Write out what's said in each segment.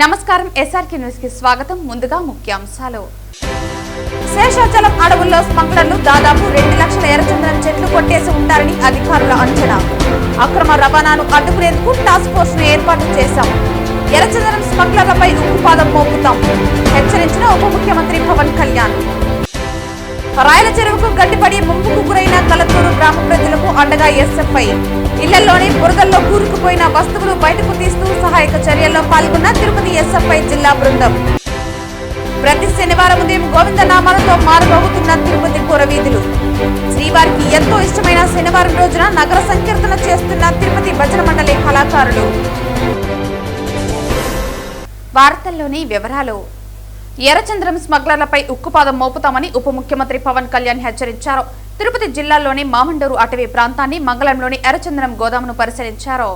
నమస్కారం SRK news కి స్వాగతం. ముందుగా ముఖ్యాంశాలు. శేషాచలం అడవుల్లో స్మగ్లర్లు దాదాపు 2 లక్షల ఎర్రచందనం చెట్లు కొట్టేసి ఉంటారని అధికారుల అంచనా. అక్రమ రవాణాను అడ్డుకునేందుకు టాస్క్ ఫోర్స్ ను ఏర్పాటు చేశాం. ఎర్రచందనం స్మగ్లర్లపై ఉక్కుపాదం మోపుతాం హెచ్చరించిన ఉప ముఖ్యమంత్రి పవన్ కళ్యాణ్. రాయల చెరువుకు గడ్డిపడి ముంపుకు గురైన కలతూరు గ్రామ ప్రజలకు అండగా ఎస్ఎఫ్ఐ. ఇళ్లలోని బురదల్లో కూరుకుపోయిన వస్తువులు బయటకు తీస్తూ సహాయక చర్యల్లో పాల్గొన్న తిరుపతి ఎస్ఎఫ్ఐ జిల్లా బృందం. ప్రతి శనివారం ఉదయం గోవిందనామాలతో మారుమోగుతున్న తిరుపతి పురవీధులు. శ్రీవారికి ఎంతో ఇష్టమైన శనివారం రోజున నగర సంకీర్తన చేస్తున్న తిరుపతి భజన మండలి కళాకారులు. వార్తల్లోని వివరాలు. ఎర్రచందనం స్మగ్లర్లపై ఉక్కుపాదం మోపుతామని ఉప ముఖ్యమంత్రి పవన్ కళ్యాణ్ హెచ్చరించారు. తిరుపతి జిల్లాలోని మామండూరు అటవీ ప్రాంతాన్ని మంగళంలోని ఎర్రచందనం గోదామును పరిశీలించారు.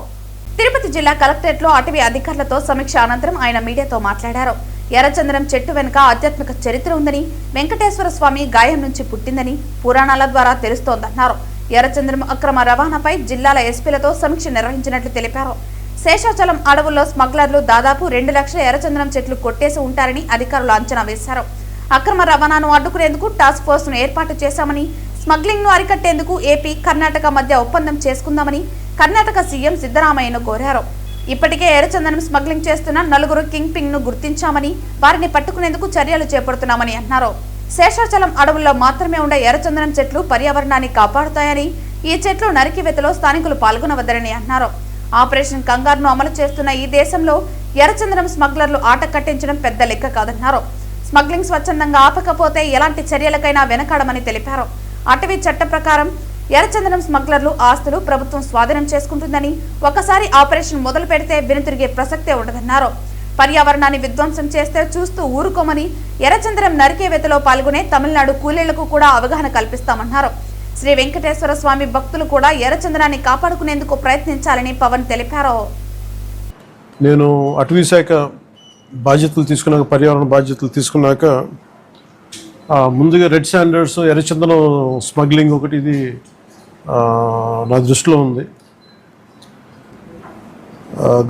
తిరుపతి జిల్లా కలెక్టరేట్ లో అటవీ అధికారులతో సమీక్ష అనంతరం ఆయన మీడియాతో మాట్లాడారు. ఎర్రచందనం చెట్టు వెనుక ఆధ్యాత్మిక చరిత్ర ఉందని, వెంకటేశ్వర స్వామి గాయం నుంచి పుట్టిందని పురాణాల ద్వారా తెలుస్తోందన్నారు. ఎర్రచందనం అక్రమ రవాణాపై జిల్లాల ఎస్పీలతో సమీక్ష నిర్వహించినట్లు తెలిపారు. శేషాచలం అడవుల్లో స్మగ్లర్లు దాదాపు 2 లక్షల ఎర్రచందనం చెట్లు కొట్టేసి ఉంటారని అధికారులు అంచనా వేశారు. అక్రమ రవాణాను అడ్డుకునేందుకు టాస్క్ ఫోర్స్ ను ఏర్పాటు చేశామని, స్మగ్లింగ్ ను అరికట్టేందుకు ఏపీ, కర్ణాటక మధ్య ఒప్పందం చేసుకుందామని కర్ణాటక సీఎం సిద్ధరామయ్యను కోరారు. ఇప్పటికే ఎర్రచందనం స్మగ్లింగ్ చేస్తున్న 4 కింగ్ పింగ్ ను గుర్తించామని, వారిని పట్టుకునేందుకు చర్యలు చేపడుతున్నామని అన్నారు. శేషాచలం అడవుల్లో మాత్రమే ఉండే ఎర్రచందనం చెట్లు పర్యావరణాన్ని కాపాడుతాయని, ఈ చెట్లు నరికివేతలో స్థానికులు పాల్గొనవద్దరని అన్నారు. ఆపరేషన్ కంగారును అమలు చేస్తున్న ఈ దేశంలో ఎర్రచందనం స్మగ్లర్లు ఆట కట్టించడం పెద్ద లెక్క కాదన్నారు. స్మగ్లింగ్ స్వచ్ఛందంగా ఆపకపోతే ఎలాంటి చర్యలకైనా వెనకాడమని తెలిపారు. అటవీ చట్ట ప్రకారం ఎర్రచందనం స్మగ్లర్లు ఆస్తులు ప్రభుత్వం స్వాధీనం చేసుకుంటుందని, ఒకసారి ఆపరేషన్ మొదలు పెడితే వెనుతిరిగే ప్రసక్తే ఉండదన్నారు. పర్యావరణాన్ని విధ్వంసం చేస్తే చూస్తూ ఊరుకోమని, ఎర్రచందనం నరికేవేతలో పాల్గొనే తమిళనాడు కూలీలకు కూడా అవగాహన కల్పిస్తామన్నారు. శ్రీ వెంకటేశ్వర స్వామి భక్తులు కూడా ఎర్రచందనాన్ని కాపాడుకునేందుకు ప్రయత్నించాలని పవన్ తెలిపారు. నేను అటవీ శాఖ బాధ్యతలు తీసుకున్నాక, పర్యావరణ బాధ్యతలు తీసుకున్నాక ముందుగా రెడ్ శాండర్స్ ఎర్రచందనం స్మగ్లింగ్ ఒకటి ఇది నా దృష్టిలో ఉంది.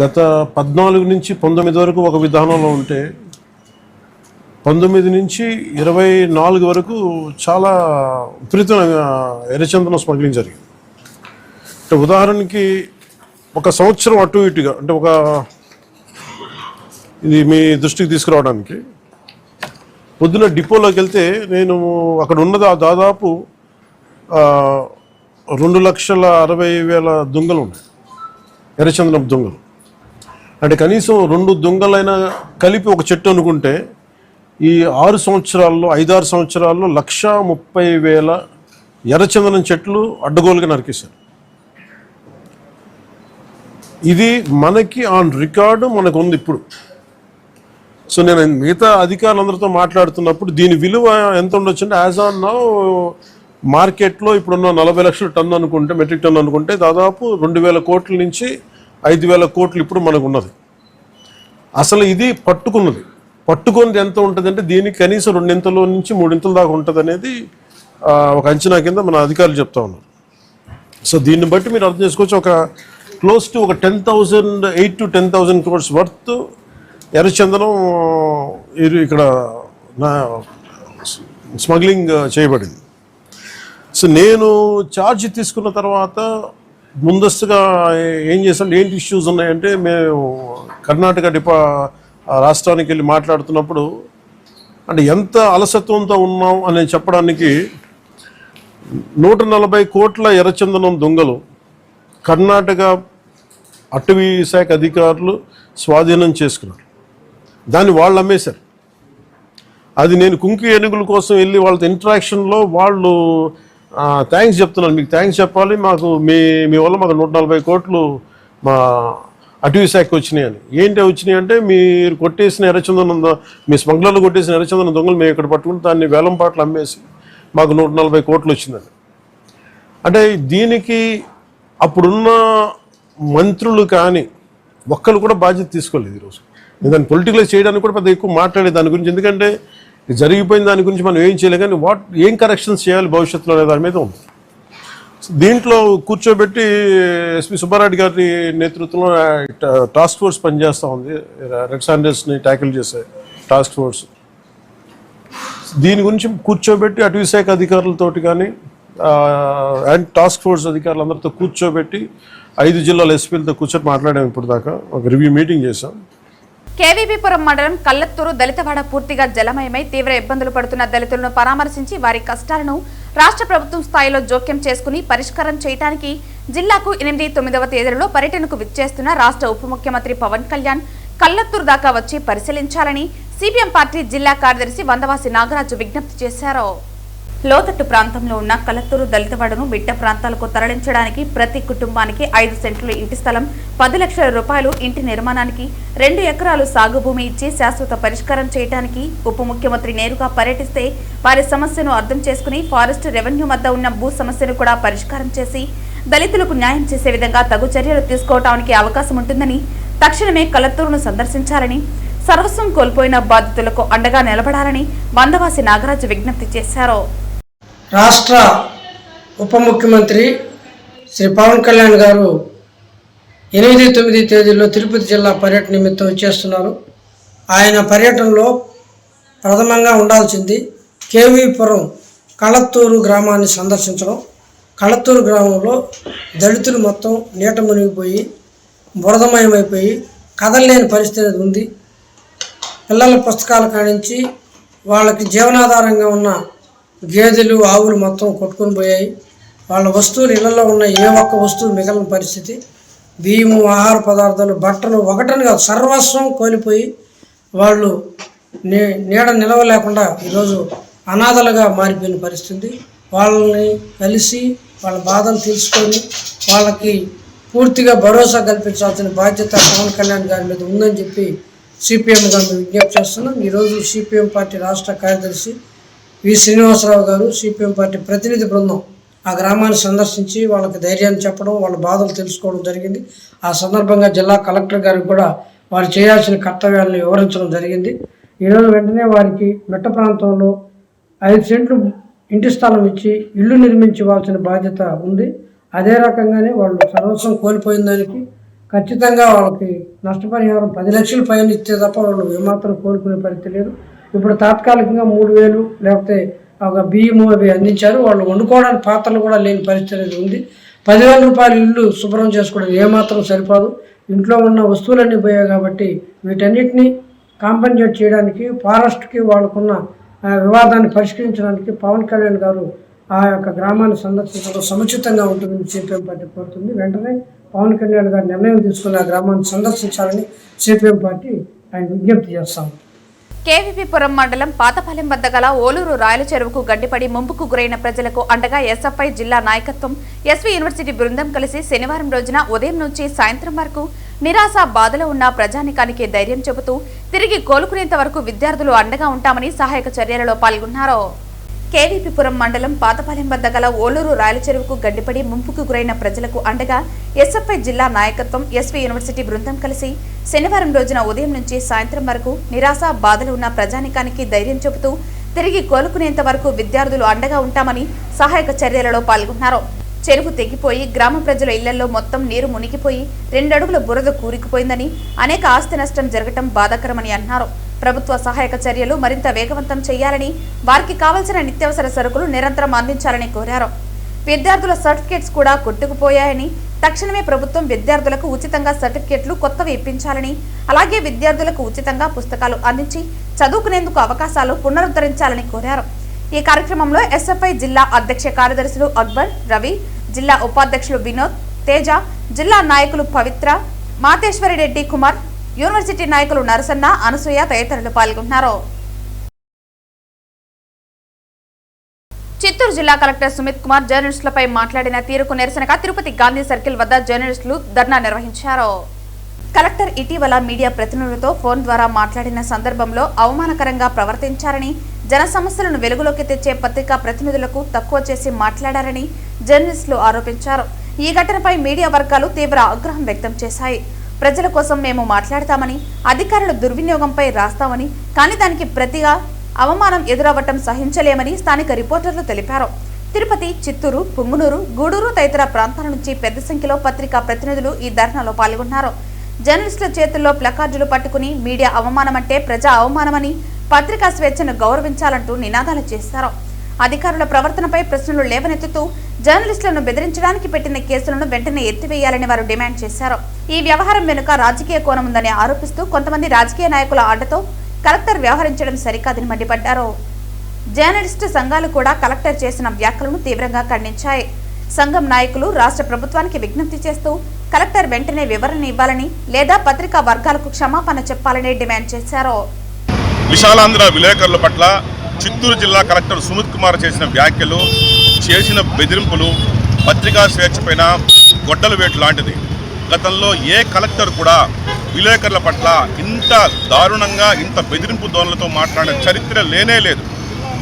గత 14 నుంచి 19 వరకు ఒక విధానంలో ఉంటే 19 నుంచి 24 వరకు చాలా విపరీతంగా ఎర్రచందనం స్మగ్లింగ్ జరిగింది. అంటే ఉదాహరణకి ఒక సంవత్సరం అటు ఇటుగా, అంటే ఇది మీ దృష్టికి తీసుకురావడానికి, పొద్దున డిపోలోకి వెళ్తే నేను అక్కడ ఉన్నది దాదాపు 2,60,60,000 దుంగలు ఉన్నాయి, ఎర్రచందనం దుంగలు. అంటే కనీసం 2 దుంగలైనా కలిపి ఒక చెట్టు అనుకుంటే ఈ 6 సంవత్సరాల్లో 5-6 సంవత్సరాల్లో 1,30,000 ఎర్రచందనం చెట్లు అడ్డగోలుగా నరికేశారు. ఇది మనకి ఆన్ రికార్డు మనకు ఉంది ఇప్పుడు. సో నేను మిగతా అధికారులందరితో మాట్లాడుతున్నప్పుడు దీని విలువ ఎంత ఉండొచ్చు అంటే, యాజ్ ఆన్ నౌ మార్కెట్లో ఇప్పుడున్న 40 లక్షల టన్ను అనుకుంటే, మెట్రిక్ టన్ను అనుకుంటే దాదాపు 2,000 కోట్ల నుంచి 5,000 కోట్లు ఇప్పుడు మనకు ఉన్నది. అసలు ఇది పట్టుకున్నది ఎంత ఉంటుంది అంటే, దీనికి కనీసం 2 నుంచి 3 దాకా ఉంటుంది అనేది ఒక అంచనా కింద మన అధికారులు చెప్తా ఉన్నారు. సో దీన్ని బట్టి మీరు అర్థం చేసుకోవచ్చు, ఒక close to 8,000 to 10,000 crores worth ఎర్రచందనం ఇక్కడ స్మగ్లింగ్ చేయబడింది. సో నేను ఛార్జ్ తీసుకున్న తర్వాత ముందస్తుగా ఏం చేసాం, ఏంటి ఇష్యూస్ ఉన్నాయంటే, మేము కర్ణాటక రాష్ట్రానికి వెళ్ళి మాట్లాడుతున్నప్పుడు అంటే ఎంత అలసత్వంతో ఉన్నాం అని చెప్పడానికి 140 కోట్ల ఎర్రచందనం దొంగలు కర్ణాటక అటవీ శాఖ అధికారులు స్వాధీనం చేసుకున్నారు. దాన్ని వాళ్ళు అమ్మేశారు. అది నేను కుంకి ఏనుగుల కోసం వెళ్ళి వాళ్ళతో ఇంటరాక్షన్లో వాళ్ళు థ్యాంక్స్ చెప్తున్నాను, మీకు థ్యాంక్స్ చెప్పాలి, మాకు మీ వల్ల మాకు 140 కోట్లు మా అటవీ శాఖ వచ్చినాయి అని. ఏంటి వచ్చినాయి అంటే, మీరు కొట్టేసిన ఎర్రచందనం, మీ స్మగ్లర్లు కొట్టేసిన ఎర్రచందనం దొంగలు మేము ఇక్కడ పట్టుకుని దాన్ని వేలం పాటలు అమ్మేసి మాకు 140 కోట్లు వచ్చిందని. అంటే దీనికి అప్పుడున్న మంత్రులు కానీ ఒక్కరు కూడా బాధ్యత తీసుకోలేదు ఈరోజు. దాన్ని పొలిటికలైజ్ చేయడానికి కూడా పెద్ద ఎక్కువ మాట్లాడే దాని గురించి, ఎందుకంటే జరిగిపోయిన దాని గురించి మనం ఏం చేయలేం, కానీ ఏం కరెక్షన్స్ చేయాలి భవిష్యత్తులో అనే దాని మీద ఉంది. దీంట్లో కూర్చోబెట్టి ఎస్పి సుబ్బారెడ్డి గారి నేతృత్వంలో టాస్క్ ఫోర్స్ పనిచేస్తూ ఉంది. రెడ్ శాండర్స్ని ట్యాకిల్ చేసే టాస్క్ ఫోర్స్. దీని గురించి కూర్చోబెట్టి అటవీ శాఖ అధికారులతోటి కానీ అండ్ టాస్క్ ఫోర్స్ అధికారులందరితో కూర్చోబెట్టి 5 జిల్లాల ఎస్పీలతో కూర్చొని మాట్లాడాము. ఇప్పుడు దాకా ఒక రివ్యూ మీటింగ్ చేశాం. కేవీపీపురం మండలం కల్లత్తూరు దళితవాడ పూర్తిగా జలమయమై తీవ్ర ఇబ్బందులు పడుతున్న దళితులను పరామర్శించి వారి కష్టాలను రాష్ట్ర ప్రభుత్వం స్థాయిలో జోక్యం చేసుకుని పరిష్కారం చేయడానికి జిల్లాకు 8, 9వ తేదీలలో పర్యటనకు విచ్చేస్తున్న రాష్ట్ర ఉప ముఖ్యమంత్రి పవన్ కళ్యాణ్ కల్లత్తూరు దాకా వచ్చి పరిశీలించాలని సిపిఎం పార్టీ జిల్లా కార్యదర్శి వందవాసి నాగరాజు విజ్ఞప్తి చేశారు. లోతట్టు ప్రాంతంలో ఉన్న కల్లత్తూరు దళితవాడను బిడ్డ ప్రాంతాలకు తరలించడానికి ప్రతి కుటుంబానికి 5 సెంట్ల ఇంటి స్థలం, 10 లక్షల రూపాయలు ఇంటి నిర్మాణానికి 2 ఎకరాలు సాగు భూమి ఇచ్చి శాశ్వత పరిష్కారం చేయడానికి ఉప ముఖ్యమంత్రి నేరుగా పర్యటిస్తే వారి సమస్యను అర్థం చేసుకుని ఫారెస్ట్ రెవెన్యూ వద్ద ఉన్న భూ సమస్యను కూడా పరిష్కారం చేసి దళితులకు న్యాయం చేసే విధంగా తగు చర్యలు తీసుకోవడానికి అవకాశం ఉంటుందని, తక్షణమే కల్లత్తూరును సందర్శించాలని, సర్వస్వం కోల్పోయిన బాధితులకు అండగా నిలబడాలని వందవాసి నాగరాజు విజ్ఞప్తి చేశారు. రాష్ట్ర ఉప ముఖ్యమంత్రి శ్రీ పవన్ కళ్యాణ్ గారు 8, 9 తేదీల్లో తిరుపతి జిల్లా పర్యటన నిమిత్తం వచ్చేస్తున్నారు. ఆయన పర్యటనలో ప్రథమంగా ఉండాల్సింది కేవీపురం కళత్తూరు గ్రామాన్ని సందర్శించడం. కళత్తూరు గ్రామంలో దళితులు మొత్తం నీట మునిగిపోయి బురదమయమైపోయి కదలలేని పరిస్థితి ఉంది. పిల్లల పుస్తకాల కానించి వాళ్ళకి జీవనాధారంగా ఉన్న గేదెలు, ఆవులు మొత్తం కొట్టుకొని పోయాయి. వాళ్ళ వస్తువులు ఇళ్లలో ఉన్న ఏ ఒక్క వస్తువు మిగిలిన పరిస్థితి. బియ్యము, ఆహార పదార్థాలు, బట్టలు ఒకటని కాదు సర్వస్వం కోల్పోయి వాళ్ళు నీడ నిలవలేకుండా ఈరోజు అనాథలుగా మారిపోయిన పరిస్థితి. వాళ్ళని కలిసి వాళ్ళ బాధలు తెలుసుకొని వాళ్ళకి పూర్తిగా భరోసా కల్పించాల్సిన బాధ్యత పవన్ కళ్యాణ్ గారి మీద ఉందని చెప్పి సిపిఎంగా మేము విజ్ఞప్తి చేస్తున్నాం. ఈరోజు సిపిఎం పార్టీ రాష్ట్ర కార్యదర్శి వి శ్రీనివాసరావు గారు, సిపిఎం పార్టీ ప్రతినిధి బృందం ఆ గ్రామాన్ని సందర్శించి వాళ్ళకి ధైర్యాన్ని చెప్పడం, వాళ్ళ బాధలు తెలుసుకోవడం జరిగింది. ఆ సందర్భంగా జిల్లా కలెక్టర్ గారికి కూడా వారు చేయాల్సిన కర్తవ్యాలను వివరించడం జరిగింది. ఈరోజు వెంటనే వారికి మెట్ట ప్రాంతంలో 5 సెంట్లు ఇంటి స్థలం ఇచ్చి ఇల్లు నిర్మించి ఇవ్వాల్సిన బాధ్యత ఉంది. అదే రకంగానే వాళ్ళు సర్వస్వం కోల్పోయిన దానికి ఖచ్చితంగా వాళ్ళకి నష్టపరిహారం 10 లక్షల పైన ఇస్తే తప్ప వాళ్ళు ఏమాత్రం కోలుకునే పరిస్థితి లేదు. ఇప్పుడు తాత్కాలికంగా 3,000 లేకపోతే ఒక బియ్యము అవి అందించారు. వాళ్ళు వండుకోవడానికి పాత్రలు కూడా లేని పరిస్థితి ఉంది. 10,000 రూపాయలు ఇల్లు శుభ్రం చేసుకోవడం ఏమాత్రం సరిపోదు. ఇంట్లో ఉన్న వస్తువులన్నీ పోయాయి కాబట్టి వీటన్నిటిని కాంపెన్సేట్ చేయడానికి ఫారెస్ట్కి వాళ్ళకున్న వివాదాన్ని పరిష్కరించడానికి పవన్ కళ్యాణ్ గారు ఆ యొక్క గ్రామాన్ని సందర్శించడం సముచితంగా ఉంటుందని సిపిఎం పార్టీ కోరుతుంది. వెంటనే పవన్ కళ్యాణ్ గారు నిర్ణయం తీసుకుని ఆ గ్రామాన్ని సందర్శించాలని సిపిఎం పార్టీ ఆయన విజ్ఞప్తి చేస్తాం. కేవీపీపురం మండలం పాతపాలెం వద్ద గల ఓలూరు రాయల చెరువుకు గడ్డిపడి ముంపుకు గురైన ప్రజలకు అండగా ఎస్ఎఫ్ఐ జిల్లా నాయకత్వం, ఎస్వి యూనివర్సిటీ బృందం కలిసి శనివారం రోజున ఉదయం నుంచి సాయంత్రం వరకు నిరాశ బాధలో ఉన్న ప్రజానికానికి ధైర్యం చెబుతూ తిరిగి కోలుకునేంత వరకు విద్యార్థులు అండగా ఉంటామని సహాయక చర్యలలో పాల్గొన్నారు. కేవీపీపురం మండలం పాతపాలెం వద్ద గల ఓలూరు రాయల చెరువుకు గడ్డిపడి ముంపుకు గురైన ప్రజలకు అండగా ఎస్ఎఫ్ఐ జిల్లా నాయకత్వం, ఎస్వి యూనివర్సిటీ బృందం కలిసి శనివారం రోజున ఉదయం నుంచి సాయంత్రం వరకు నిరాశ బాధలు ఉన్న ప్రజానికానికి ధైర్యం చెబుతూ తిరిగి కోలుకునేంత వరకు విద్యార్థులు అండగా ఉంటామని సహాయక చర్యలలో పాల్గొన్నారు. చెరువు తెగిపోయి గ్రామ ప్రజల ఇళ్లలో మొత్తం నీరు మునిగిపోయి 2 అడుగుల బురద కూరుకుపోయిందని, అనేక ఆస్తి నష్టం జరగటం బాధాకరమని అన్నారు. ప్రభుత్వ సహాయక చర్యలు మరింత వేగవంతం చేయాలని, వారికి కావలసిన నిత్యావసర సరుకులు నిరంతరం అందించాలని కోరారు. విద్యార్థుల సర్టిఫికేట్స్ కూడా కొట్టుకుపోయాయని, తక్షణమే ప్రభుత్వం విద్యార్థులకు ఉచితంగా సర్టిఫికేట్లు కొత్తవి ఇప్పించాలని, అలాగే విద్యార్థులకు ఉచితంగా పుస్తకాలు అందించి చదువుకునేందుకు అవకాశాలు పునరుద్ధరించాలని కోరారు. ఈ కార్యక్రమంలో ఎస్ఎఫ్ఐ జిల్లా అధ్యక్ష కార్యదర్శులు అక్బర్, రవి, జిల్లా ఉపాధ్యక్షులు వినోద్, తేజ, జిల్లా నాయకులు పవిత్ర, మాతేశ్వరి రెడ్డి కుమార్, యూనివర్సిటీ నాయకులు నరసన్న, అనసూయ తదితరులు పాల్గొన్నారు. చిత్తూరు జిల్లా కలెక్టర్ సుమిత్ కుమార్ జర్నలిస్టులపై మాట్లాడిన తీరుకు నిరసనగా తిరుపతి గాంధీ సర్కిల్ వద్ద జర్నలిస్టులు ధర్నా నిర్వహించారు. కలెక్టర్ ఇటీవల మీడియా ప్రతినిధులతో ఫోన్ ద్వారా మాట్లాడిన సందర్భంలో అవమానకరంగా ప్రవర్తించారని, జన సమస్యలను వెలుగులోకి తెచ్చే పత్రికా ప్రతినిధులకు తక్కువ చేసి మాట్లాడారని జర్నలిస్టులు ఆరోపించారు. ఈ ఘటనపై మీడియా వర్గాలు తీవ్ర ఆగ్రహం వ్యక్తం చేశాయి. ప్రజల కోసం మేము మాట్లాడతామని, అధికారుల దుర్వినియోగంపై రాస్తామని, కానీ దానికి ప్రతిగా అవమానం ఎదురవ్వటం సహించలేమని స్థానిక రిపోర్టర్లు తెలిపారు. తిరుపతి, చిత్తూరు, పుంగునూరు, గూడూరు తదితర ప్రాంతాల నుంచి పెద్ద సంఖ్యలో పత్రికా ప్రతినిధులు ఈ ధర్నాలో పాల్గొన్నారు. జర్నలిస్టుల చేతుల్లో ప్లకార్డులు పట్టుకుని మీడియా అవమానమంటే ప్రజా అవమానమని, పత్రికా స్వేచ్ఛను గౌరవించాలంటూ నినాదాలు చేశారు. అధికారుల ప్రవర్తనపై ప్రశ్నలు లేవనెత్తుతూ జర్నలిస్టులను బెదిరించడానికి పెట్టిన కేసులను వెంటనే ఎత్తివేయాలని వారు డిమాండ్ చేశారు. ఈ వ్యవహారం వెనుక రాజకీయ కోణం ఉందని ఆరోపిస్తూ కొంతమంది రాజకీయ నాయకుల ఆటతో కలెక్టర్ వ్యవహరించడం సరికాదని మండిపడ్డారు. జర్నలిస్టు సంఘాలు కూడా కలెక్టర్ చేసిన వ్యాఖ్యలను తీవ్రంగా ఖండించాయి. సంఘం నాయకులు రాష్ట్ర ప్రభుత్వానికి విజ్ఞప్తి చేస్తూ కలెక్టర్ వెంటనే వివరణ ఇవ్వాలని లేదా పత్రికా వర్గాలకు క్షమాపణ చెప్పాలని డిమాండ్ చేశారు. విశాలాంధ్ర విలేకరుల పట్ల చిత్తూరు జిల్లా కలెక్టర్ సుమిత్ కుమార్ చేసిన వ్యాఖ్యలు, చేసిన బెదిరింపులు పత్రికా స్వేచ్ఛ పైన గొడ్డల వేటు లాంటిది. గతంలో ఏ కలెక్టర్ కూడా విలేకరుల పట్ల ఇంత దారుణంగా, ఇంత బెదిరింపు ధోరణులతో మాట్లాడిన చరిత్ర లేనే లేదు.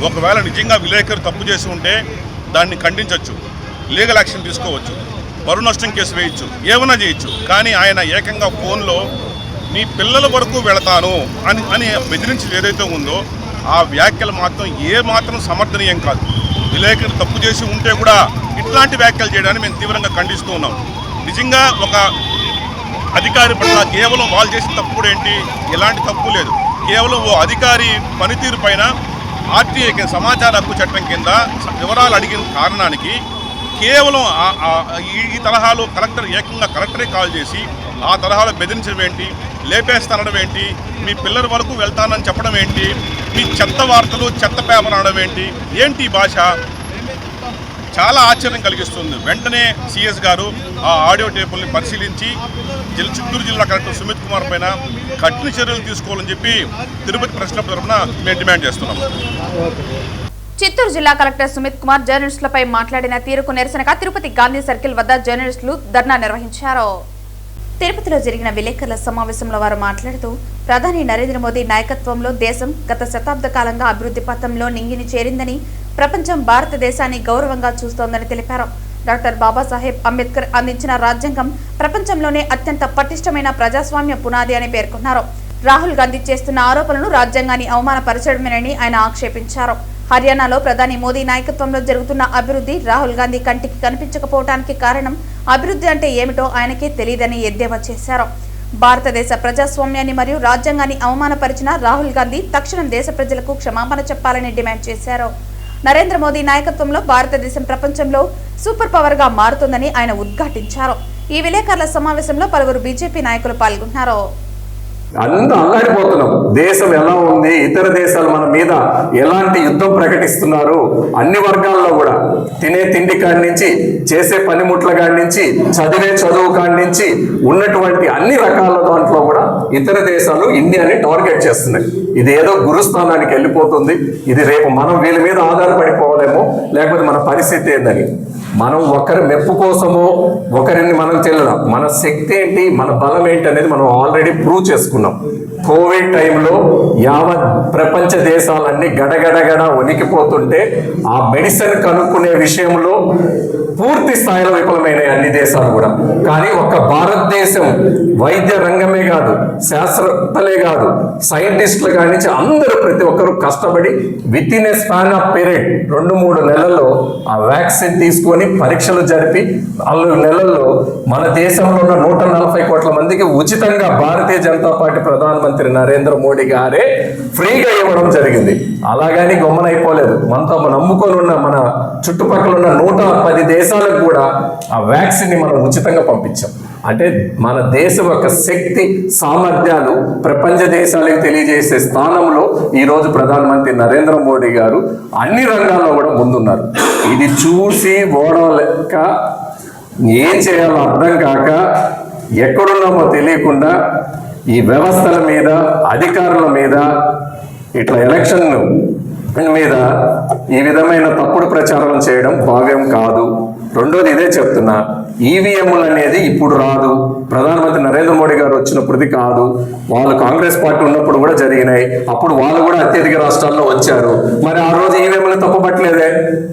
ఒకవేళ నిజంగా విలేకరు తప్పు చేసి ఉంటే దాన్ని ఖండించవచ్చు, లీగల్ యాక్షన్ తీసుకోవచ్చు, పరువు నష్టం కేసు వేయచ్చు, ఏమైనా చేయొచ్చు. కానీ ఆయన ఏకంగా ఫోన్లో నీ పిల్లల వరకు వెళతాను అని బెదిరించేది ఏదైతే ఉందో ఆ వ్యాఖ్యలు మాత్రం మాత్రం సమర్థనీయం కాదు. విలేకరు తప్పు చేసి ఉంటే కూడా ఇట్లాంటి వ్యాఖ్యలు చేయడాన్ని మేము తీవ్రంగా ఖండిస్తూ ఉన్నాం. నిజంగా ఒక అధికారి పట్ల కేవలం వాళ్ళు చేసిన తప్పు కూడా ఏంటి, ఎలాంటి తప్పు లేదు. కేవలం ఓ అధికారి పనితీరు పైన ఆర్టీఐ సమాచార హక్కు చట్టం కింద వివరాలు అడిగిన కారణానికి కేవలం ఈ తరహాలో కలెక్టరే కాల్ చేసి ఆ తరహాలో బెదిరించడం ఏంటి, లేపేస్తానడం ఏంటి, మీ పిల్లల వరకు వెళ్తానని చెప్పడం ఏంటి, మీ చెత్త వార్తలు చెత్త పేపర్ అనడం ఏంటి భాష చాలా ఆశ్చర్యం కలిగిస్తుంది. వెంటనే సిఎస్ గారు ఆ ఆడియో టేపుల్ని పరిశీలించి చిత్తూరు జిల్లా కలెక్టర్ సుమిత్ కుమార్ పైన కఠిన చర్యలు తీసుకోవాలని చెప్పి తిరుపతి ప్రెస్ క్లబ్ తరఫున మేము డిమాండ్ చేస్తున్నాం. చిత్తూరు జిల్లా కలెక్టర్ సుమిత్ కుమార్ జర్నలిస్టులపై మాట్లాడిన తీరుకు నిరసనగా తిరుపతి గాంధీ సర్కిల్ వద్ద జర్నలిస్టులు ధర్నా నిర్వహించారు. తిరుపతిలో జరిగిన విలేకరుల సమావేశంలో వారు మాట్లాడుతూ ప్రధాని నరేంద్ర మోదీ నాయకత్వంలో దేశం గత శతాబ్ద కాలంగా అభివృద్ధి పథంలో నింగిని చేరిందని, ప్రపంచం భారతదేశాన్ని గౌరవంగా చూస్తోందని తెలిపారు. డాక్టర్ బాబాసాహెబ్ అంబేద్కర్ అందించిన రాజ్యాంగం ప్రపంచంలోనే అత్యంత పటిష్టమైన ప్రజాస్వామ్య పునాది అని పేర్కొన్నారు. రాహుల్ గాంధీ చేస్తున్న ఆరోపణలు రాజ్యాంగాన్ని అవమానపరచడమేనని ఆయన ఆక్షేపించారు. హర్యానాలో ప్రధాని మోదీ నాయకత్వంలో జరుగుతున్న అభివృద్ధి రాహుల్ గాంధీ కంటికి కనిపించకపోవడానికి కారణం అభివృద్ధి అంటే ఏమిటో ఆయనకే తెలియదని ఎద్దేవా చేశారు. భారతదేశ ప్రజాస్వామ్యాన్ని మరియు రాజ్యాంగాన్ని అవమానపరిచిన రాహుల్ గాంధీ తక్షణం దేశ ప్రజలకు క్షమాపణ చెప్పాలని డిమాండ్ చేశారు. నరేంద్ర మోదీ నాయకత్వంలో భారతదేశం ప్రపంచంలో సూపర్ పవర్ గా మారుతుందని ఆయన ఉద్ఘాటించారు. ఈ విలేకరుల సమావేశంలో పలువురు బీజేపీ నాయకులు పాల్గొన్నారు. అంతా అల్లాడిపోతున్నాం. దేశం ఎలా ఉంది, ఇతర దేశాలు మన మీద ఎలాంటి యుద్ధం ప్రకటిస్తున్నారు, అన్ని వర్గాల్లో కూడా తినే తిండి కాడి నుంచి, చేసే పనిముట్ల కాడి నుంచి, చదివే చదువు కాడి నుంచి ఉన్నటువంటి అన్ని రకాల దాంట్లో కూడా ఇతర దేశాలు ఇండియాని టార్గెట్ చేస్తున్నాయి. ఇది ఏదో గురుస్థానానికి వెళ్ళిపోతుంది, ఇది రేపు మనం వీళ్ళ మీద ఆధారపడిపోవాలేమో, లేకపోతే మన పరిస్థితి ఏందని. మనం ఒకరి మెప్పు కోసమో ఒకరిని మనం తెలియడం, మన శక్తి ఏంటి, మన బలం ఏంటి అనేది మనం ఆల్రెడీ ప్రూవ్ చేసుకున్నాం. కోవిడ్ టైంలో యావత్ ప్రపంచ దేశాలన్నీ గడగడగడ వణికిపోతుంటే ఆ మెడిసిన్ కనుక్కునే విషయంలో పూర్తి స్థాయిలో విఫలమైనాయి అన్ని దేశాలు కూడా. కానీ ఒక్క భారతదేశం వైద్య రంగమే కాదు, శాస్త్రవేత్తలే కాదు, సైంటిస్టులు కాడి నుంచి అందరూ ప్రతి ఒక్కరు కష్టపడి with in a span of period 2-3 నెలల్లో ఆ వ్యాక్సిన్ తీసుకొని పరీక్షలు జరిపి 4 నెలల్లో మన దేశంలో ఉన్న 140 కోట్ల మందికి ఉచితంగా భారతీయ జనతా పార్టీ ప్రధానమంత్రి నరేంద్ర మోడీ గారే ఫ్రీగా ఇవ్వడం జరిగింది. అలాగని గొమ్మనైపోలేదు. మనతో నమ్ముకొని ఉన్న మన చుట్టుపక్కల ఉన్న 110 దేశాలకు కూడా ఆ వ్యాక్సిన్ ని మనం ఉచితంగా పంపించాం. అంటే మన దేశం యొక్క శక్తి సామర్థ్యాలు ప్రపంచ దేశాలకు తెలియజేసే స్థానంలో ఈరోజు ప్రధానమంత్రి నరేంద్ర మోడీ గారు అన్ని రంగాల్లో కూడా ముందున్నారు. ఇది చూసి ఓడలేక ఏం చేయాలో అర్థం కాక ఎక్కడున్నామో తెలియకుండా ఈ వ్యవస్థల మీద, అధికారుల మీద, ఇట్లా ఎలక్షన్ మీద ఈ విధమైన తప్పుడు ప్రచారం చేయడం భావ్యం కాదు. రెండోది ఇదే చెప్తున్నా, ఈవీఎంలు అనేది ఇప్పుడు రాదు, ప్రధానమంత్రి నరేంద్ర మోడీ గారు వచ్చినప్పుడుది కాదు. వాళ్ళు కాంగ్రెస్ పార్టీ ఉన్నప్పుడు కూడా జరిగినాయి, అప్పుడు వాళ్ళు కూడా అత్యధిక రాష్ట్రాల్లో వచ్చారు. మరి ఆ రోజు ఈవీఎంలు తప్పుపట్టలేదే,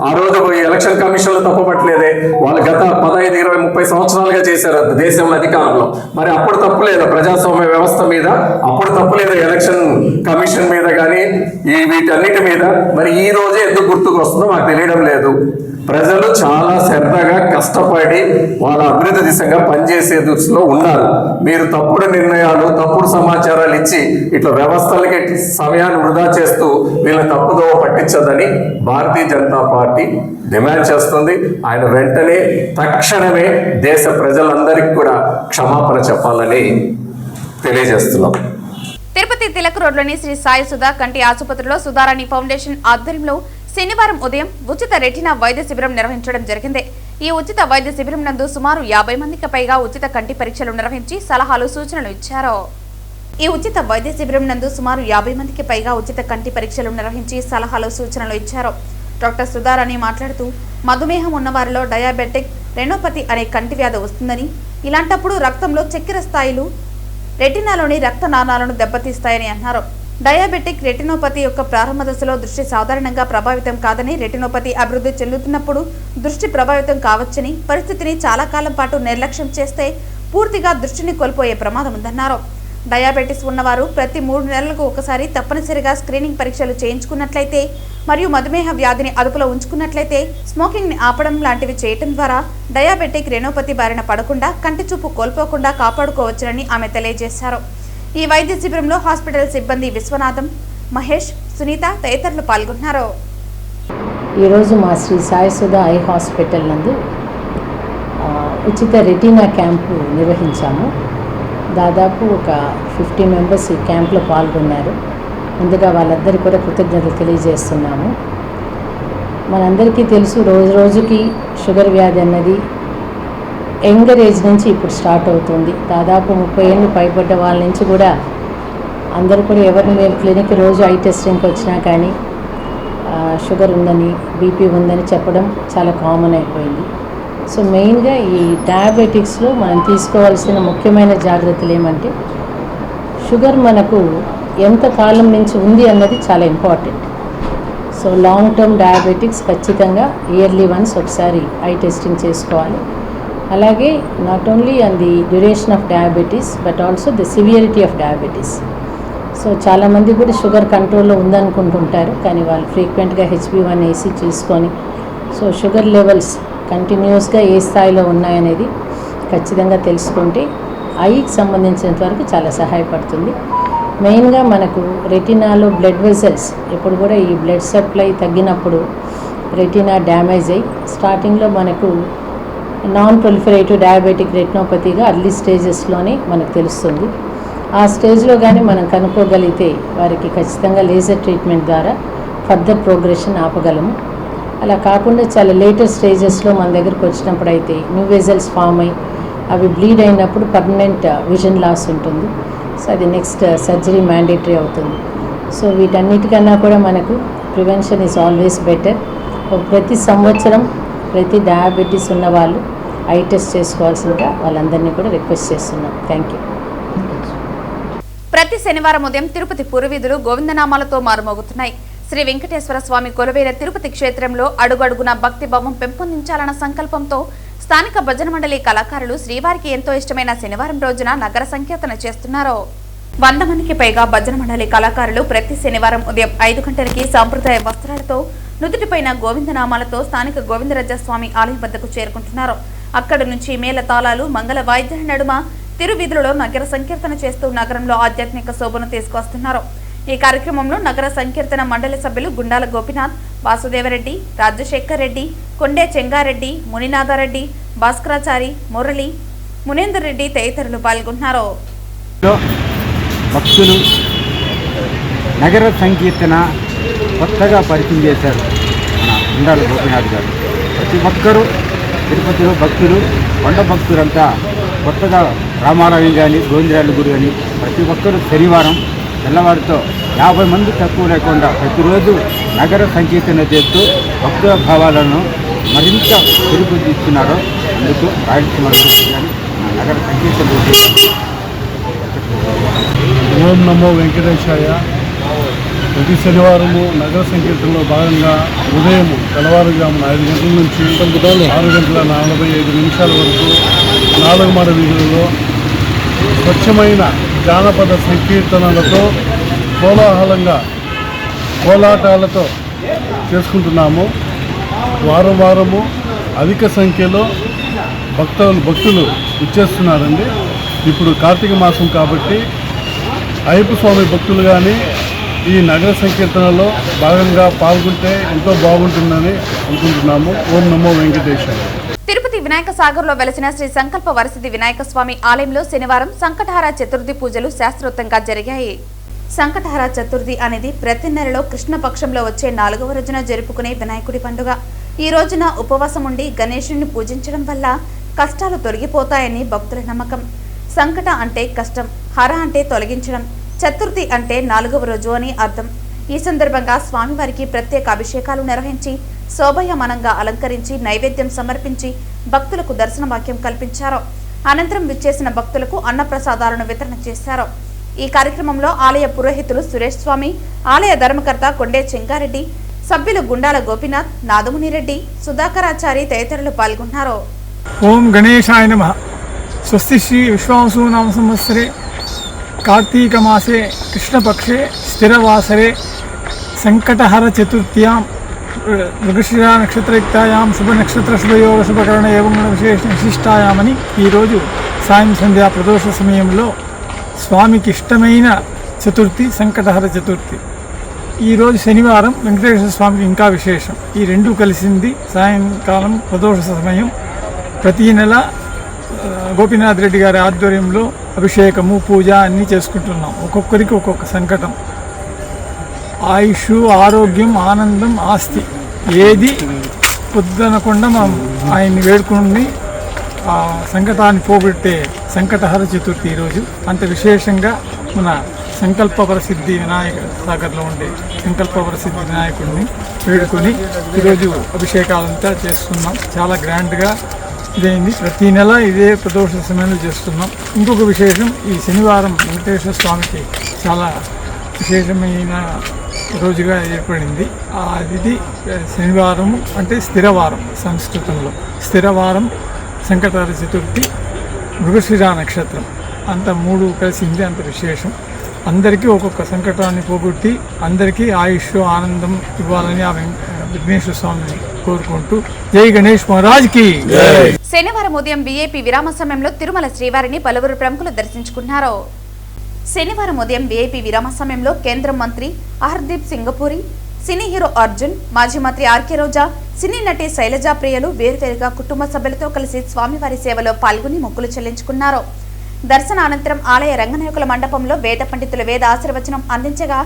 ఆ రోజు ఎలక్షన్ కమిషన్లు తప్పుపట్టలేదే, వాళ్ళు గత 15, 20, 30 సంవత్సరాలుగా చేశారు దేశంలో అధికారంలో. మరి అప్పుడు తప్పులేదు ప్రజాస్వామ్య వ్యవస్థ మీద, అప్పుడు తప్పులేదు ఎలక్షన్ కమిషన్ మీద కానీ వీటన్నిటి మీద. మరి ఈ రోజే ఎందుకు గుర్తుకు వస్తుందో మాకు తెలియడం లేదు. ప్రజలు చాలా శ్రద్ధగా కష్టపడి వాళ్ళ అభివృద్ధి దిశగా పనిచేసే దృష్టిలో ఉన్నారు. మీరు తప్పుడు నిర్ణయాలు, తప్పుడు సమాచారాలు ఇచ్చి ఇట్లా వ్యవస్థలకి సమయాన్ని వృధా చేస్తూ వీళ్ళ తప్పుదోవ పట్టించదని భారతీయ జనతా పార్టీ డిమాండ్ చేస్తుంది. ఆయన వెంటనే తక్షణమే దేశ ప్రజలందరికీ కూడా క్షమాపణ చెప్పాలని తెలియజేస్తున్నాం. తిరుపతి తిలక్ రోడ్లోని శ్రీ సాయి సుధా కంటి ఆసుపత్రిలో సుధారాణి ఫౌండేషన్ ఆధ్వర్యంలో శనివారం ఉదయం ఉచిత రెటీనా వైద్య శిబిరం నిర్వహించడం జరిగింది. ఈ ఉచిత వైద్య శిబిరం నందు సుమారు 50 మందికి పైగా ఉచిత కంటి పరీక్షలు నిర్వహించి సలహాలు సూచనలు ఇచ్చారు. ఈ ఉచిత వైద్య శిబిరం నందు సుమారు 50 మందికి పైగా ఉచిత కంటి పరీక్షలు నిర్వహించి సలహాలు సూచనలు ఇచ్చారు. డాక్టర్ సుధారాణి మాట్లాడుతూ మధుమేహం ఉన్నవారిలో డయాబెటిక్ రెనోపతి అనే కంటి వ్యాధి వస్తుందని, ఇలాంటప్పుడు రక్తంలో చక్కెర స్థాయిలు రెటినాలోని రక్త నాళాలను దెబ్బతీస్తాయని అన్నారు. డయాబెటిక్ రెటినోపతి యొక్క ప్రారంభ దశలో దృష్టి సాధారణంగా ప్రభావితం కాదని, రెటినోపతి అభివృద్ధి చెందుతున్నప్పుడు దృష్టి ప్రభావితం కావచ్చని, పరిస్థితిని చాలా కాలం పాటు నిర్లక్ష్యం చేస్తే పూర్తిగా దృష్టిని కోల్పోయే ప్రమాదం ఉందన్నారు. డయాబెటిస్ ఉన్నవారు ప్రతి 3 నెలలకు ఒకసారి తప్పనిసరిగా స్క్రీనింగ్ పరీక్షలు చేయించుకున్నట్లయితే మరియు మధుమేహ వ్యాధిని అదుపులో ఉంచుకున్నట్లయితే, స్మోకింగ్ ని ఆపడం లాంటివి చేయటం ద్వారా డయాబెటిక్ రెనోపతి బారిన పడకుండా కంటి చూపు కోల్పోకుండా కాపాడుకోవచ్చునని ఆమె తెలియజేశారు. ఈ వైద్య శిబిరంలో హాస్పిటల్ సిబ్బంది విశ్వనాథం, మహేష్, సునీత తదితరులు పాల్గొన్నారు. ఈరోజు మా శ్రీ సాయి సుధా ఐ హాస్పిటల్ నందు ఉచిత రెటీనా క్యాంపు నిర్వహించాము. దాదాపు ఒక 50 మెంబర్స్ ఈ క్యాంప్లో పాల్గొన్నారు. ముందుగా వాళ్ళందరికీ కూడా కృతజ్ఞతలు తెలియజేస్తున్నాము. మనందరికీ తెలుసు, రోజు రోజుకి షుగర్ వ్యాధి అన్నది యంగర్ ఏజ్ నుంచి ఇప్పుడు స్టార్ట్ అవుతుంది. దాదాపు 30 ఏళ్ళు పైబడ్డ వాళ్ళ నుంచి కూడా అందరూ కూడా ఎవరిని మేము క్లినిక్ రోజు ఐ టెస్టింగ్కి వచ్చినా కానీ షుగర్ ఉందని, బీపీ ఉందని చెప్పడం చాలా కామన్ అయిపోయింది. సో మెయిన్గా ఈ డయాబెటిక్స్లో మనం తీసుకోవాల్సిన ముఖ్యమైన జాగ్రత్తలు ఏమంటే, షుగర్ మనకు ఎంత కాలం నుంచి ఉంది అన్నది చాలా important. So long term diabetics ఖచ్చితంగా ఇయర్లీ వన్స్ ఒకసారి ఐ టెస్టింగ్ చేసుకోవాలి. అలాగే not only on the duration of diabetes but also the severity of diabetes. So చాలామంది కూడా షుగర్ కంట్రోల్లో ఉందనుకుంటుంటారు, కానీ వాళ్ళు ఫ్రీక్వెంట్గా HbA1c చూసుకొని సో షుగర్ లెవెల్స్ కంటిన్యూస్గా ఏ స్థాయిలో ఉన్నాయనేది ఖచ్చితంగా తెలుసుకుంటే ఐకి సంబంధించినంత వరకు చాలా సహాయపడుతుంది. మెయిన్గా మనకు రెటినాలో బ్లడ్ వెసల్స్ ఎప్పుడు కూడా ఈ బ్లడ్ సప్లై తగ్గినప్పుడు రెటినా డ్యామేజ్ అయ్యి స్టార్టింగ్లో మనకు నాన్ ప్రొలిఫరేటివ్ డయాబెటిక్ రెటినోపతిగా అర్లీ స్టేజెస్లోనే మనకు తెలుస్తుంది. ఆ స్టేజ్లో కానీ మనం కనుక్కోగలిగితే వారికి ఖచ్చితంగా లేజర్ ట్రీట్మెంట్ ద్వారా ఫర్దర్ ప్రోగ్రెషన్ ఆపగలము. అలా కాకుండా చాలా లేటర్ స్టేజెస్లో మన దగ్గరకు వచ్చినప్పుడు అయితే న్యూ వెజల్స్ ఫామ్ అయ్యి అవి బ్లీడ్ అయినప్పుడు పర్మనెంట్ విజన్ లాస్ ఉంటుంది. సో అది నెక్స్ట్ సర్జరీ మ్యాండేటరీ అవుతుంది. సో వీటన్నిటికన్నా కూడా మనకు ప్రివెన్షన్ ఈజ్ ఆల్వేస్ బెటర్. ప్రతి సంవత్సరం ప్రతి డయాబెటీస్ ఉన్న వాళ్ళు ఐ టెస్ట్ చేసుకోవాల్సిందిగా వాళ్ళందరినీ కూడా రిక్వెస్ట్ చేస్తున్నాం. Thank you. ప్రతి శనివారం ఉదయం తిరుపతి పురవీధులు గోవిందనామాలతో మారుమోగుతున్నాయి. శ్రీ వెంకటేశ్వర స్వామి కొలువైన తిరుపతి క్షేత్రంలో అడుగడుగున భక్తి భావం పెంపొందించాలన్న సంకల్పంతో స్థానిక భజన మండలి కళాకారులు శ్రీవారికి ఎంతో ఇష్టమైన శనివారం రోజున నగర సంకీర్తన చేస్తున్నారు. 100 మందికి పైగా భజన మండలి కళాకారులు ప్రతి శనివారం ఉదయం 5 గంటలకి సాంప్రదాయ వస్త్రాలతో నుదుటిపైన గోవిందనామాలతో స్థానిక గోవిందరాజ స్వామి ఆలయం వద్దకు చేరుకుంటున్నారు. అక్కడి నుంచి మేళ తాళాలు, మంగళ వాయిద్యాల నడుమ తిరువీధులలో నగర సంకీర్తన చేస్తూ నగరంలో ఆధ్యాత్మిక శోభను తీసుకొస్తున్నారు. ఈ కార్యక్రమంలో నగర సంకీర్తన మండలి సభ్యులు గుండాల గోపినాథ్, వాసుదేవరెడ్డి, రాజశేఖర్ రెడ్డి, కొండే చెంగారెడ్డి, మునినాథారెడ్డి, భాస్కరాచారి, మురళి, మునేందర్ రెడ్డి తదితరులు పాల్గొన్నారు. భక్తులు నగర సంకీర్తన కొత్తగా పరిచయం చేశారు మన గుండాల గోపినాథ్ గారు. ప్రతి ఒక్కరూ తిరుపతిలో భక్తులు, కొండ భక్తులంతా కొత్తగా రామారావు కానీ గోవిందరాజు గుడి కానీ ప్రతి ఒక్కరూ శనివారం తెల్లవారితో 50 మంది తక్కువ లేకుండా ప్రతిరోజు నగర సంకీర్తన చేస్తూ భక్తుల భావాలను మరింత పెరుగుదిస్తున్నారు. అందుకు రాయలసీమ కానీ నగర సంకీర్తన ఓం నమో వెంకటేశాయ. ప్రతి శనివారము నగర సంకీర్తనలో భాగంగా ఉదయం తెల్లవారుజామున 5 గంటల నుంచి 6:45 వరకు 4 మాడ వీధులలో స్వచ్ఛమైన జానపద సంకీర్తనలతో కోలాహలంగా కోలాటాలతో చేసుకుంటున్నాము. వారము అధిక సంఖ్యలో భక్తులు ఇచ్చేస్తున్నారండి. ఇప్పుడు కార్తీక మాసం కాబట్టి అయ్యప్ప స్వామి భక్తులు కానీ ఈ నగర సంకీర్తనలో భాగంగా పాల్గొంటే ఎంతో బాగుంటుందని అనుకుంటున్నాము. ఓం నమో వెంకటేశాయ. తిరుపతి వినాయక సాగర్ లో వెలసిన శ్రీ సంకల్ప వరసిద్ధి వినాయక స్వామి ఆలయంలో శనివారం సంకటహార చతుర్థి పూజలు శాస్త్రోక్తంగా జరిగాయి. సంకటహార చతుర్థి అనేది ప్రతి నెలలో కృష్ణపక్షంలో వచ్చే 4వ రోజున జరుపుకునే వినాయకుడి పండుగ. ఈ రోజున ఉపవాసం ఉండి గణేశుడిని పూజించడం వల్ల కష్టాలు తొలగిపోతాయని భక్తుల నమ్మకం. సంకట అంటే కష్టం, హర అంటే తొలగించడం, చతుర్థి అంటే 4వ రోజు అని అర్థం. ఈ సందర్భంగా స్వామివారికి ప్రత్యేక అభిషేకాలు నిర్వహించి శోభయమానంగా అలంకరించి నైవేద్యం సమర్పించి భక్తులకు దర్శన భాగ్యం కల్పించారు. అనంతరం విచ్చేసిన భక్తులకు అన్నప్రసాదాలను వితరణ చేశారు. ఈ కార్యక్రమంలో ఆలయ పురోహితులు సురేష్ స్వామి, ఆలయ ధర్మకర్త కొండే చెంగారెడ్డి, సభ్యులు గుండాల గోపీనాథ్, నాదమునిరెడ్డి, సుధాకరాచారి తదితరులు పాల్గొన్నారు. ఓం గణేశాయ నమః. స్వస్తి శ్రీ విశ్వావసు నామ సంవత్సరే కార్తీక మాసే కృష్ణపక్షే స్థిరవాసరే సంకటహర చతుర్థ్యాం మృగశిర నక్షత్రయుక్తాయాం శుభ నక్షత్ర శుభయోగ శుభకరణ ఏవం విశిష్టాయామని ఈరోజు సాయం సంధ్యా ప్రదోష సమయంలో స్వామికి ఇష్టమైన చతుర్థి సంకటహర చతుర్థి. ఈరోజు శనివారం వెంకటేశ్వర స్వామికి ఇంకా విశేషం. ఈ రెండు కలిసింది సాయంకాలం ప్రదోష సమయం. ప్రతీ నెల గోపీనాథ్ రెడ్డి గారి ఆధ్వర్యంలో అభిషేకము పూజ అన్నీ చేసుకుంటున్నాం. ఒక్కొక్కరికి ఒక్కొక్క సంకటం. ఆయుష్, ఆరోగ్యం, ఆనందం, ఆస్తి ఏది పొద్దునకుండా మనం ఆయన్ని వేడుకుని ఆ సంకటాన్ని పోగొట్టే సంకటహర చతుర్థి ఈరోజు. అంత విశేషంగా మన సంకల్ప ప్రసిద్ధి వినాయక సాగర్లో ఉండే సంకల్ప ప్రసిద్ధి వినాయకుడిని వేడుకొని ఈరోజు అభిషేకాలంతా చేస్తున్నాం. చాలా గ్రాండ్గా ఇదైంది. ప్రతి నెల ఇదే ప్రదోష సమయంలో చేస్తున్నాం. ఇంకొక విశేషం, ఈ శనివారం వెంకటేశ్వర స్వామికి చాలా విశేషమైన రోజుగా ఏర్పడింది. ఇది శనివారం అంటే స్థిరవారం, సంస్కృతంలో స్థిరవారం, సంకటహర చతుర్థి, మృగశిర నక్షత్రం, అంత 3 కలిసింది. అంత విశేషం. అందరికీ ఒక్కొక్క సంకటాన్ని పోగొట్టి అందరికీ ఆయుష్, ఆనందం ఇవ్వాలని ఆ విఘ్నేశ్వర స్వామిని కోరుకుంటూ జై గణేష్ మహారాజ్కి. శనివారం ఉదయం వీఐపీ విరామ సమయంలో తిరుమల శ్రీవారిని పలువురు ప్రముఖులు దర్శించుకున్నారు. శనివారం ఉదయం వీఐపీ విరామ సమయంలో కేంద్ర మంత్రి హర్దీప్ సింగపూరి, సినీ హీరో అర్జున్, మాజీ మంత్రి ఆర్కే రోజా, సినీ నటి శైలజా ప్రియలు వేరువేరుగా కుటుంబ సభ్యులతో కలిసి స్వామివారి సేవలో పాల్గొని మొక్కులు చెల్లించుకున్నారు. దర్శన అనంతరం ఆలయ రంగనాయకుల మండపంలో వేద పండితుల వేద ఆశీర్వచనం అందించగా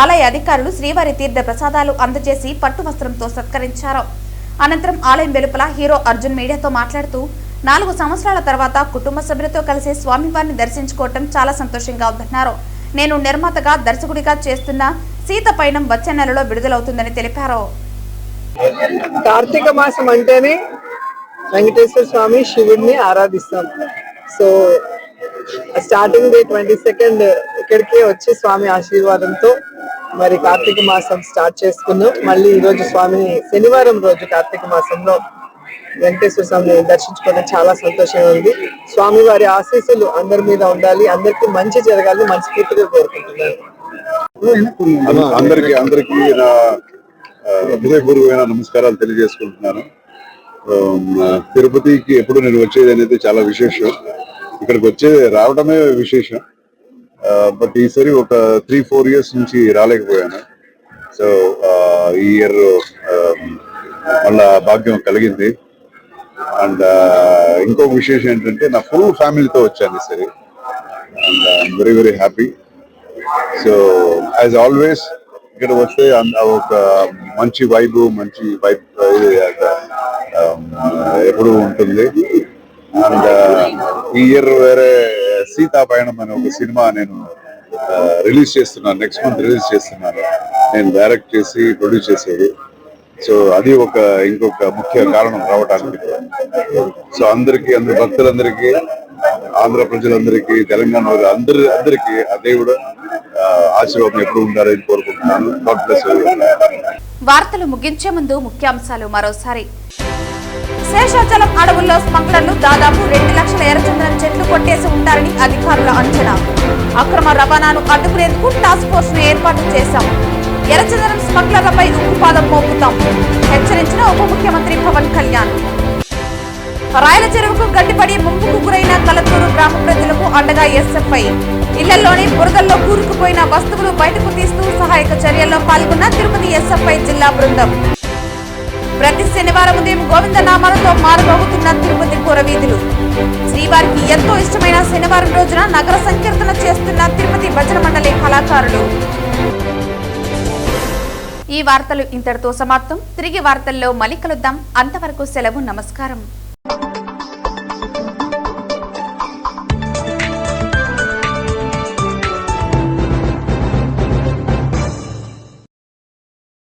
ఆలయ అధికారులు శ్రీవారి తీర్థ ప్రసాదాలు అందజేసి పట్టు వస్త్రంతో సత్కరించారు. అనంతరం ఆలయం వెలుపల హీరో అర్జున్ మీడియాతో మాట్లాడుతూ 4 సంవత్సరాల తర్వాత కుటుంబ సభ్యులతో కలిసి స్వామివారిని దర్శించుకోవటం చాలా సంతోషంగా ఉందన్నారు. నేను నిర్మాతగా దర్శకుడిగా చేస్తున్న సీత పయనం వచ్చే నెలలో విడుదలవుతుందని తెలిపారు. కార్తీక మాసం అంటేనే వెంకటేశ్వర స్వామి శివుడిని ఆరాధిస్తాం. సో స్టార్టింగ్ డే 22nd ఇక్కడికే వచ్చి స్వామి ఆశీర్వాదంతో మరి కార్తీక మాసం స్టార్ట్ చేసుకున్నాం. మళ్ళీ ఈ రోజు స్వామిని శనివారం రోజు కార్తీక మాసంలో వెంకటేశ్వర స్వామిని దర్శించుకోవడం చాలా సంతోషంగా ఉంది. స్వామి వారి ఆశీస్సులు అందరి మీద ఉండాలి, అందరికీ మంచి జరగాలని మనస్ఫూర్తిగా కోరుకుంటున్నాను. అందరికీ నా హృదయపూర్వకమైన నమస్కారాలు తెలియజేసుకుంటున్నాను. తిరుపతికి ఎప్పుడు నేను వచ్చేది అనేది చాలా విశేషం. ఇక్కడికి రావడమే విశేషం. బట్ ఈసారి ఒక 3-4 years నుంచి రాలేకపోయాను. సో ఈ ఇయర్ మళ్ళా భాగ్యం కలిగింది. అండ్ ఇంకొక విశేషం ఏంటంటే నా ఫుల్ ఫ్యామిలీతో వచ్చాను ఈసారి. And I'm very very happy. So as always ఇక్కడ వస్తే ఒక మంచి వైబ్ ఎప్పుడు ఉంటుంది. అండ్ ఈ ఇయర్ వేరే సీతా పయనం అనే ఒక సినిమా నేను రిలీజ్ చేస్తున్నాను. నెక్స్ట్ మంత్ రిలీజ్ చేస్తున్నాను. నేను డైరెక్ట్ చేసి ప్రొడ్యూస్ చేసేది. సో అది ఇంకొక ముఖ్య కారణం రావడానికి. సో అందరి భక్తులందరికీ, ఆంధ్ర ప్రజలందరికీ, తెలంగాణ అందరికీ ఆ దేవుడు ఆశీర్వాదం ఎప్పుడు ఉండాలని కోరుకుంటున్నాను. God bless. వార్తలు ముగించే ముందు ముఖ్యాంశాలు మరోసారి. శేషాచలం అడవుల్లో స్మగ్లర్లు దాదాపు 2 లక్షల ఎర్రచందనం చెట్లు కొట్టేసి ఉంటారని అధికారుల అంచనా. అక్రమ రవాణాను అడ్డుకునేందుకు టాస్క్ ఫోర్స్ ను ఏర్పాటు చేశాం. ఎర్రచందనం స్మగ్లర్లపై ఉక్కుపాదం మోపుతాం హెచ్చరించిన ఉప ముఖ్యమంత్రి పవన్ కళ్యాణ్. రాయల చెరువుకు గడ్డిపడి ముంపుకు గురైన కలతూరు గ్రామ ప్రజలకు అండగా ఎస్ఎఫ్ఐ. ఇళ్లలోని బురదల్లో కూరుకుపోయిన వస్తువులు బయటకు తీస్తూ సహాయక చర్యల్లో పాల్గొన్న తిరుపతి ఎస్ఎఫ్ఐ జిల్లా బృందం. ప్రతి శనివారం ఉదయం గోవిందనామాలతో మారుమోగుతున్న తిరుపతి పురవీధులు. శ్రీవారికి ఎంతో ఇష్టమైన శనివారం రోజున నగర సంకీర్తన చేస్తున్న తిరుపతి భజన మండలి కళాకారులు. ఈ వార్తలు ఇంతటితో సమాప్తం. తిరిగి వార్తల్లో మళ్ళీ కలుద్దాం. అంతవరకు సెలవు. నమస్కారం.